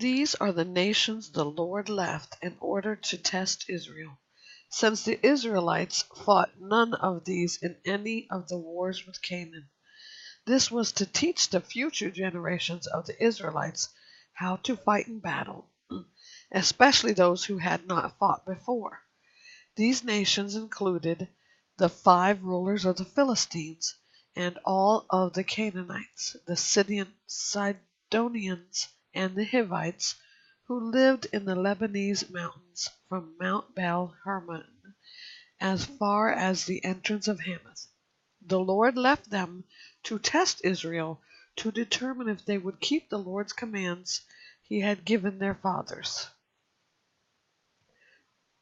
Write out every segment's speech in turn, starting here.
These are the nations the Lord left in order to test Israel, since the Israelites fought none of these in any of the wars with Canaan. This was to teach the future generations of the Israelites how to fight in battle, especially those who had not fought before. These nations included the 5 rulers of the Philistines and all of the Canaanites, the Sidonians, and the Hivites, who lived in the Lebanese mountains from Mount Baal Hermon as far as the entrance of Hamath. The Lord left them to test Israel, to determine if they would keep the Lord's commands he had given their fathers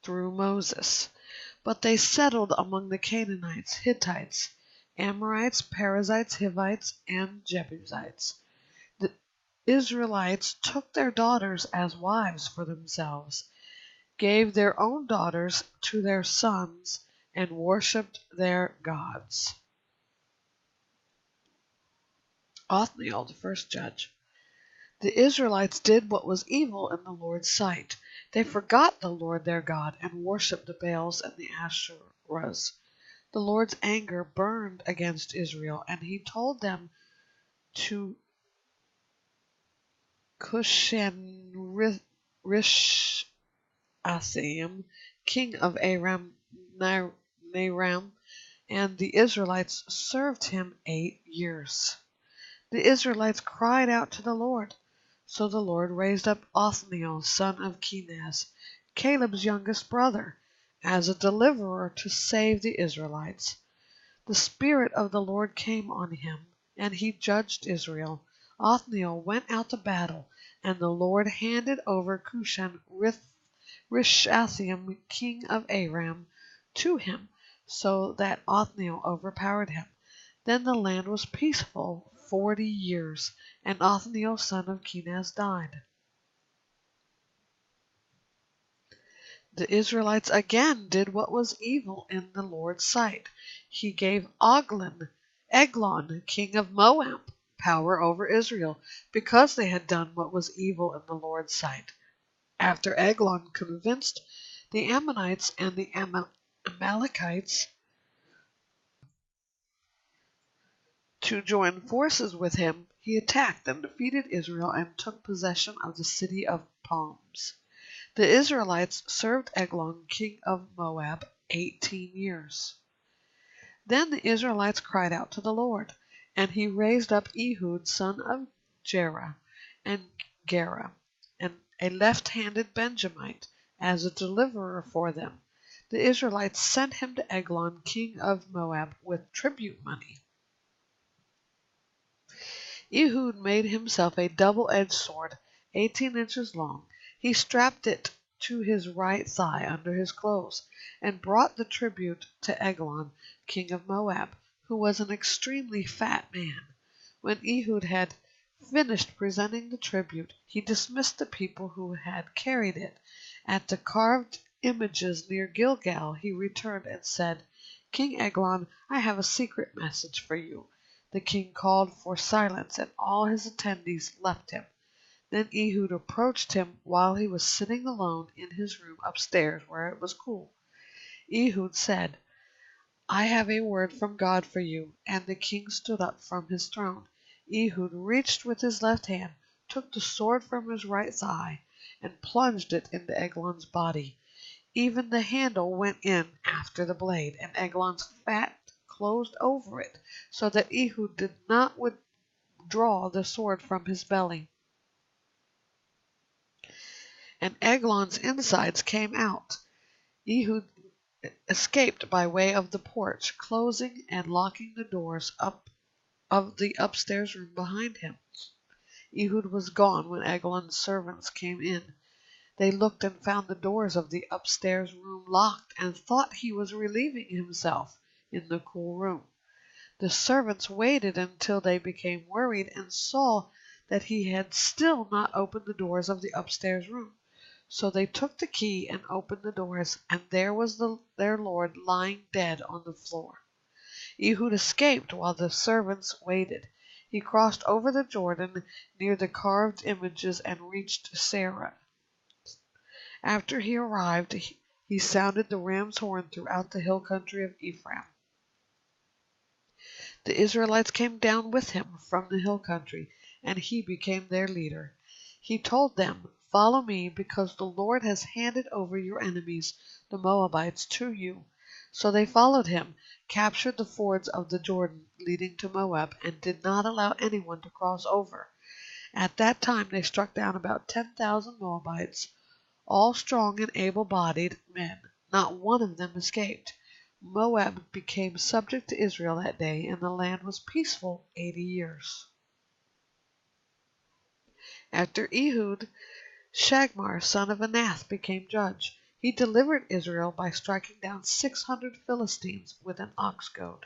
through Moses. But they settled among the Canaanites, Hittites, Amorites, Perizzites, Hivites, and Jebusites. The Israelites took their daughters as wives for themselves, gave their own daughters to their sons, and worshipped their gods. Othniel, the first judge. The Israelites did what was evil in the Lord's sight. They forgot the Lord their God and worshipped the Baals and the Asherahs. The Lord's anger burned against Israel, and he told them to Cushan-Rishathaim, king of Aram Naharaim, and the Israelites served him 8 years. The Israelites cried out to the Lord. So the Lord raised up Othniel, son of Kenaz, Caleb's youngest brother, as a deliverer to save the Israelites. The Spirit of the Lord came on him, and he judged Israel. Othniel went out to battle, and the Lord handed over Cushan-Rishathaim, king of Aram, to him, so that Othniel overpowered him. Then the land was peaceful 40 years, and Othniel son of Kenaz died. The Israelites again did what was evil in the Lord's sight. He gave Eglon, king of Moab, power over Israel, because they had done what was evil in the Lord's sight. After Eglon convinced the Ammonites and the Amalekites to join forces with him, he attacked and defeated Israel and took possession of the city of palms. The Israelites served Eglon, king of Moab, 18 years. Then the Israelites cried out to the Lord, and he raised up Ehud, son of Gera, and a left-handed Benjamite, as a deliverer for them. The Israelites sent him to Eglon, king of Moab, with tribute money. Ehud made himself a double-edged sword, 18 inches long. He strapped it to his right thigh under his clothes, and brought the tribute to Eglon, king of Moab, who was an extremely fat man. When Ehud had finished presenting the tribute, he dismissed the people who had carried it. At the carved images near Gilgal he returned and said, "King Eglon, I have a secret message for you." The king called for silence, and all his attendees left him. Then Ehud approached him while he was sitting alone in his room upstairs where it was cool. Ehud said, "I have a word from God for you." And the king stood up from his throne. Ehud reached with his left hand, took the sword from his right thigh, and plunged it into Eglon's body. Even the handle went in after the blade, and Eglon's fat closed over it, so that Ehud did not withdraw the sword from his belly. And Eglon's insides came out. Ehud escaped by way of the porch, closing and locking the doors of the upstairs room behind him. Ehud was gone when Eglon's servants came in. They looked and found the doors of the upstairs room locked, and thought he was relieving himself in the cool room. The servants waited until they became worried and saw that he had still not opened the doors of the upstairs room. So they took the key and opened the doors, and there was their lord lying dead on the floor. Ehud escaped while the servants waited. He crossed over the Jordan near the carved images and reached Sarah. After he arrived, he sounded the ram's horn throughout the hill country of Ephraim. The Israelites came down with him from the hill country, and he became their leader. He told them, "Follow me, because the Lord has handed over your enemies, the Moabites, to you." So they followed him, captured the fords of the Jordan leading to Moab, and did not allow anyone to cross over. At that time they struck down about 10,000 Moabites, all strong and able-bodied men. Not one of them escaped. Moab became subject to Israel that day, and the land was peaceful 80 years. After Ehud, Shagmar, son of Anath, became judge. He delivered Israel by striking down 600 Philistines with an ox goad.